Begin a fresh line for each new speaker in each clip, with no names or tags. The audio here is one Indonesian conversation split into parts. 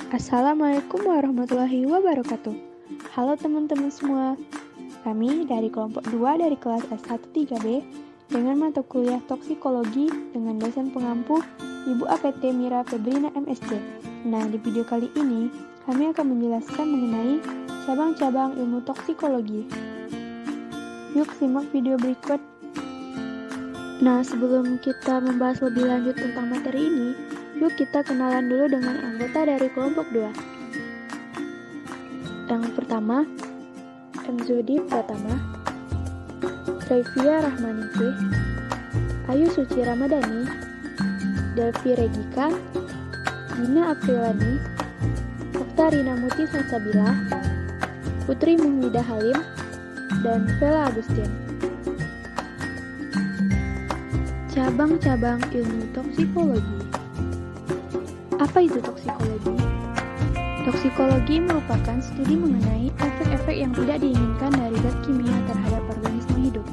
Assalamualaikum warahmatullahi wabarakatuh. Halo teman-teman semua. Kami dari kelompok 2 dari kelas S1 3B dengan mata kuliah toksikologi dengan dosen pengampu Ibu APT Mira Febrina MSc. Nah, di video kali ini kami akan menjelaskan mengenai cabang-cabang ilmu toksikologi. Yuk simak video berikut. Nah, sebelum kita membahas lebih lanjut tentang materi ini, yuk kita kenalan dulu dengan anggota dari kelompok 2. Yang pertama, Enzudi Pratama, Raifia Rahmaningsih, Ayu Suci Ramadhani, Delvi Regika, Gina Aprilani, Oktarina Muti Salsabila, Putri Muhmidah Halim, dan Vela Agustin. Cabang-cabang ilmu toksikologi. Apa itu toksikologi? Toksikologi merupakan studi mengenai efek-efek yang tidak diinginkan dari zat kimia terhadap organisme hidup.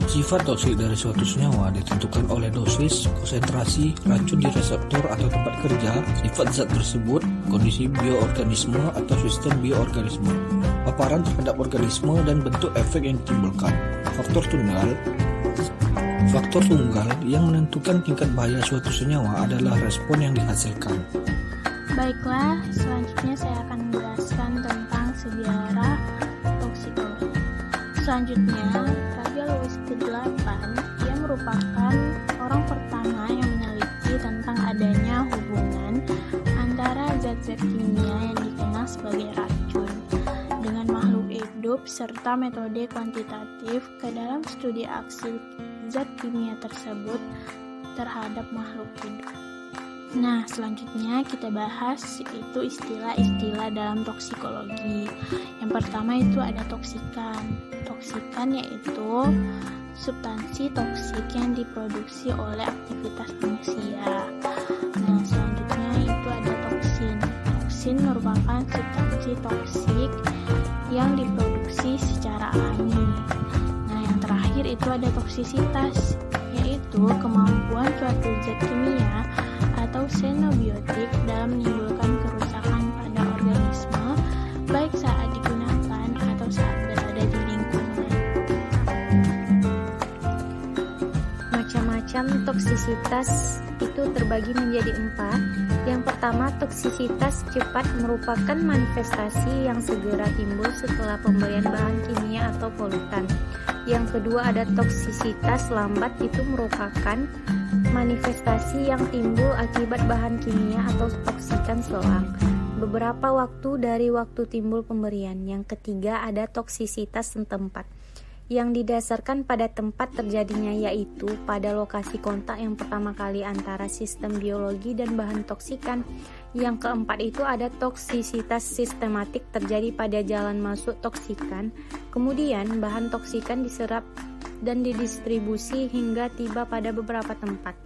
Sifat toksik dari suatu senyawa ditentukan oleh dosis, konsentrasi, racun di reseptor atau tempat kerja, sifat zat tersebut, kondisi bioorganisme atau sistem bioorganisme, paparan terhadap organisme, dan bentuk efek yang ditimbulkan. Faktor tunggal yang menentukan tingkat bahaya suatu senyawa adalah respon yang dihasilkan.
Baiklah, selanjutnya saya akan menjelaskan tentang sejarah toksikologi. Selanjutnya, Raja Louis ke-8 yang merupakan orang pertama yang meneliti tentang adanya hubungan antara zat-zat kimia yang dikenal sebagai racun dengan makhluk hidup serta metode kuantitatif ke dalam studi aksi zat kimia tersebut terhadap makhluk hidup. Nah, selanjutnya kita bahas yaitu istilah-istilah dalam toksikologi. Yang pertama itu ada toksikan. Toksikan yaitu substansi toksik yang diproduksi oleh aktivitas manusia. Nah, selanjutnya itu ada toksin. Toksin merupakan substansi toksik yang diproduksi secara alami. Nah, yang terakhir itu ada toksisitas, yaitu kemampuan suatu zat kimia atau xenobiotik dalam menimbulkan kerusakan pada organisme, baik saat digunakan atau saat berada di lingkungan.
Macam-macam toksisitas itu terbagi menjadi 4. Yang pertama, toksisitas cepat merupakan manifestasi yang segera timbul setelah pemberian bahan kimia atau polutan. Yang kedua ada toksisitas lambat, itu merupakan manifestasi yang timbul akibat bahan kimia atau toksikan selang beberapa waktu dari waktu timbul pemberian. Yang ketiga ada toksisitas setempat yang didasarkan pada tempat terjadinya, yaitu pada lokasi kontak yang pertama kali antara sistem biologi dan bahan toksikan. Yang keempat itu ada toksisitas sistematik, terjadi pada jalan masuk toksikan, kemudian bahan toksikan diserap dan didistribusi hingga tiba pada beberapa tempat.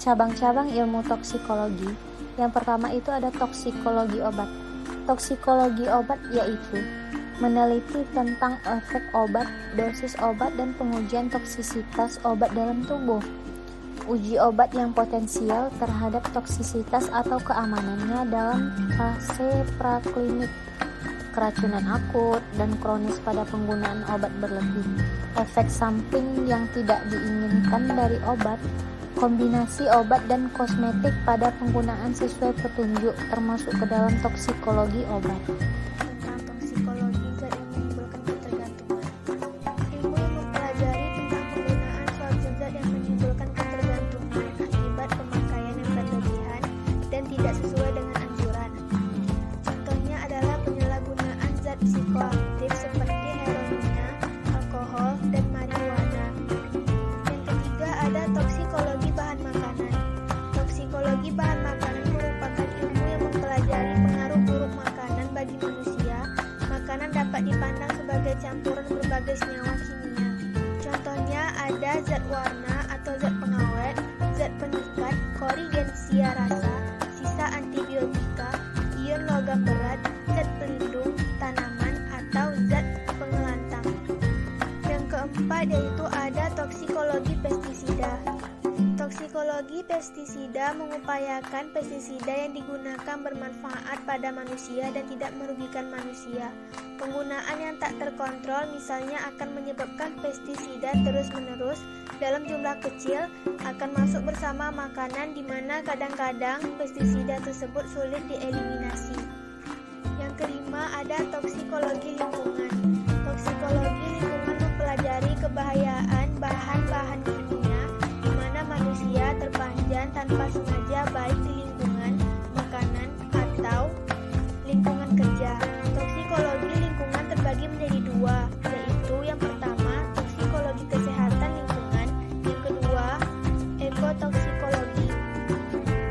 Cabang-cabang ilmu toksikologi. Yang pertama itu ada toksikologi obat. Toksikologi obat yaitu meneliti tentang efek obat, dosis obat, dan pengujian toksisitas obat dalam tubuh. Uji obat yang potensial terhadap toksisitas atau keamanannya dalam fase praklinik, keracunan akut dan kronis pada penggunaan obat berlebih, efek samping yang tidak diinginkan dari obat, kombinasi obat dan kosmetik pada penggunaan sesuai petunjuk, termasuk ke dalam toksikologi obat.
Tentang toksikologi zat yang menimbulkan ketergantungan. Ilmu yang mempelajari tentang penggunaan suatu zat yang menimbulkan ketergantungan akibat pemakaian yang berlebihan dan tidak sesuai dengan anjuran. Contohnya adalah penyalahgunaan zat psikoaktif seperti heroina, alkohol, dan marijuana. Yang ketiga ada toksikologi bahan makanan. Toksikologi bahan makanan merupakan ilmu yang mempelajari pengaruh buruk makanan bagi manusia. Makanan dapat dipandang sebagai campuran berbagai senyawa kimia. Contohnya ada zat warna atau zat pengawet, zat pengikat, korigensia rasa, sisa antibiotika, ion logam berat, zat pelindung tanaman atau zat pengelantang. Yang keempat yaitu ada toksikologi pestisida.
Toksikologi pestisida mengupayakan pestisida yang digunakan bermanfaat pada manusia dan tidak merugikan manusia. Penggunaan yang tak terkontrol misalnya akan menyebabkan pestisida terus-menerus dalam jumlah kecil akan masuk bersama makanan di mana kadang-kadang pestisida tersebut sulit dieliminasi. Yang kelima, ada toksikologi lingkungan. Toksikologi lingkungan mempelajari kebahayaan bahan-bahan kimia di mana manusia terpanjang tanpa sengaja baik di lingkungan makanan atau lingkungan kerja. Toksikologi lingkungan terbagi menjadi dua, yaitu yang pertama toksikologi kesehatan lingkungan, yang kedua ekotoksikologi.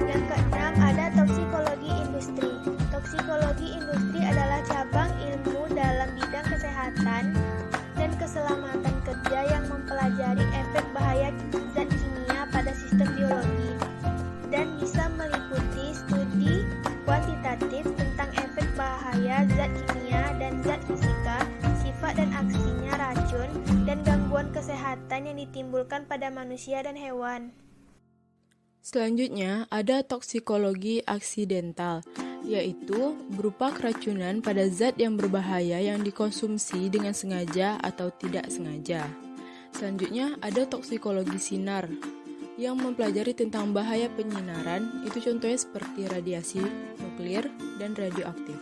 Yang keenam ada toksikologi industri. Toksikologi industri adalah cabang ilmu dalam bidang kesehatan dan keselamatan kerja yang mempelajari efek bahaya zat kimia pada sistem biologi dan bisa meliputi studi kuantitatif tentang efek bahaya zat kimia dan zat fisika, sifat dan aksinya racun, dan gangguan kesehatan yang ditimbulkan pada manusia dan hewan.
Selanjutnya, ada toksikologi aksidental, yaitu berupa keracunan pada zat yang berbahaya yang dikonsumsi dengan sengaja atau tidak sengaja. Selanjutnya, ada toksikologi sinar, yang mempelajari tentang bahaya penyinaran, itu contohnya seperti radiasi nuklir dan radioaktif.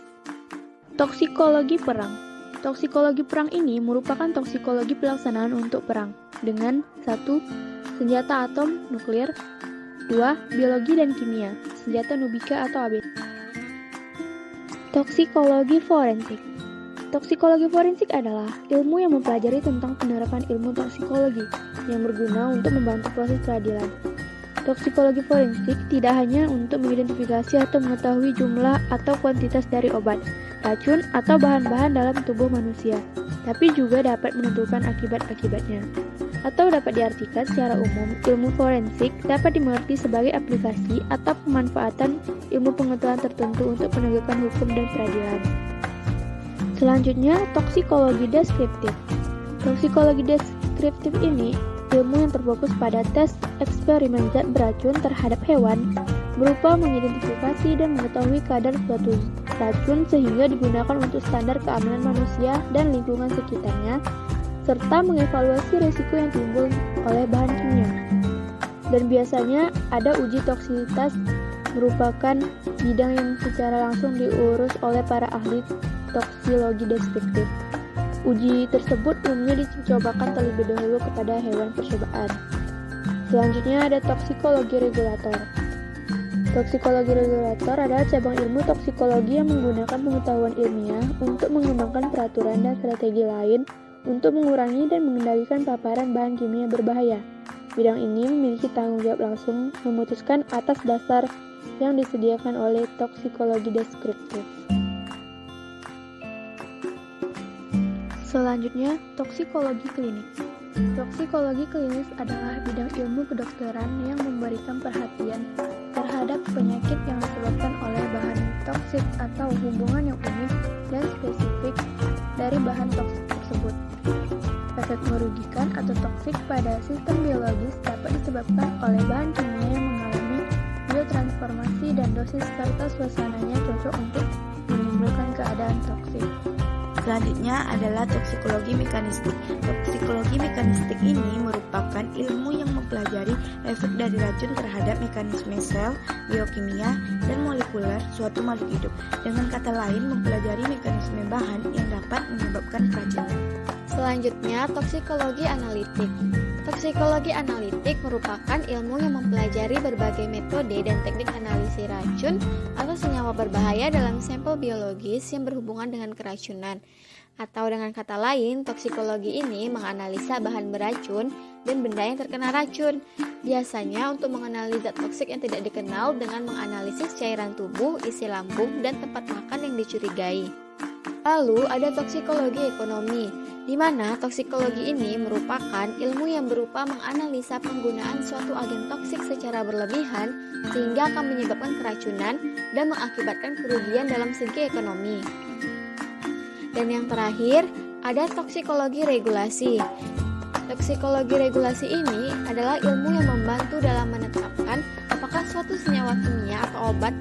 Toksikologi perang. Toksikologi perang ini merupakan toksikologi pelaksanaan untuk perang dengan 1. Senjata atom nuklir, 2. Biologi dan kimia, senjata nubika atau AB. Toksikologi forensik. Toksikologi forensik adalah ilmu yang mempelajari tentang penerapan ilmu toksikologi yang berguna untuk membantu proses peradilan. Toksikologi forensik tidak hanya untuk mengidentifikasi atau mengetahui jumlah atau kuantitas dari obat, racun, atau bahan-bahan dalam tubuh manusia, tapi juga dapat menentukan akibat-akibatnya. Atau dapat diartikan secara umum, ilmu forensik dapat dimengerti sebagai aplikasi atau pemanfaatan ilmu pengetahuan tertentu untuk penegakan hukum dan peradilan. Selanjutnya, toksikologi deskriptif. Toksikologi deskriptif ini ilmu yang terfokus pada tes eksperimen zat beracun terhadap hewan, berupa mengidentifikasi dan mengetahui kadar suatu racun sehingga digunakan untuk standar keamanan manusia dan lingkungan sekitarnya, serta mengevaluasi risiko yang timbul oleh bahan kimia. Dan biasanya ada uji toksisitas, merupakan bidang yang secara langsung diurus oleh para ahli toksikologi deskriptif. Uji tersebut umumnya dicobakan terlebih dahulu kepada hewan percobaan. Selanjutnya ada toksikologi regulator. Toksikologi regulator adalah cabang ilmu toksikologi yang menggunakan pengetahuan ilmiah untuk mengembangkan peraturan dan strategi lain untuk mengurangi dan mengendalikan paparan bahan kimia berbahaya. Bidang ini memiliki tanggung jawab langsung memutuskan atas dasar yang disediakan oleh toksikologi deskriptif. Selanjutnya, toksikologi klinis. Toksikologi klinis adalah bidang ilmu kedokteran yang memberikan perhatian terhadap penyakit yang disebabkan oleh bahan toksik atau hubungan yang unik dan spesifik dari bahan toksik tersebut. Efek merugikan atau toksik pada sistem biologis dapat disebabkan oleh bahan kimia yang mengalami biotransformasi dan dosis serta suasananya cocok untuk menimbulkan keadaan toksik.
Selanjutnya adalah toksikologi mekanistik. Toksikologi mekanistik ini merupakan ilmu yang mempelajari efek dari racun terhadap mekanisme sel, biokimia, dan molekuler suatu makhluk hidup. Dengan kata lain, mempelajari mekanisme bahan yang dapat menyebabkan keracunan.
Selanjutnya, toksikologi analitik. Toksikologi analitik merupakan ilmu yang mempelajari berbagai metode dan teknik analisis racun atau senyawa berbahaya dalam sampel biologis yang berhubungan dengan keracunan. Atau dengan kata lain, toksikologi ini menganalisa bahan beracun dan benda yang terkena racun. Biasanya untuk mengenali zat toksik yang tidak dikenal dengan menganalisis cairan tubuh, isi lambung, dan tempat makan yang dicurigai. Lalu ada toksikologi ekonomi, di mana toksikologi ini merupakan ilmu yang berupa menganalisa penggunaan suatu agen toksik secara berlebihan sehingga akan menyebabkan keracunan dan mengakibatkan kerugian dalam segi ekonomi. Dan yang terakhir, ada toksikologi regulasi. Toksikologi regulasi ini adalah ilmu yang membantu dalam menetapkan apakah suatu senyawa kimia atau obat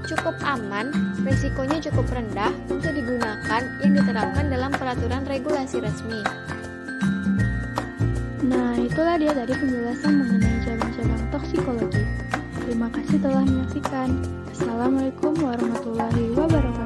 cukup aman, risikonya cukup rendah untuk digunakan yang diterapkan dalam peraturan regulasi resmi.
Nah, itulah dia tadi penjelasan mengenai cabang-cabang toksikologi. Terima kasih telah menyaksikan. Assalamualaikum warahmatullahi wabarakatuh.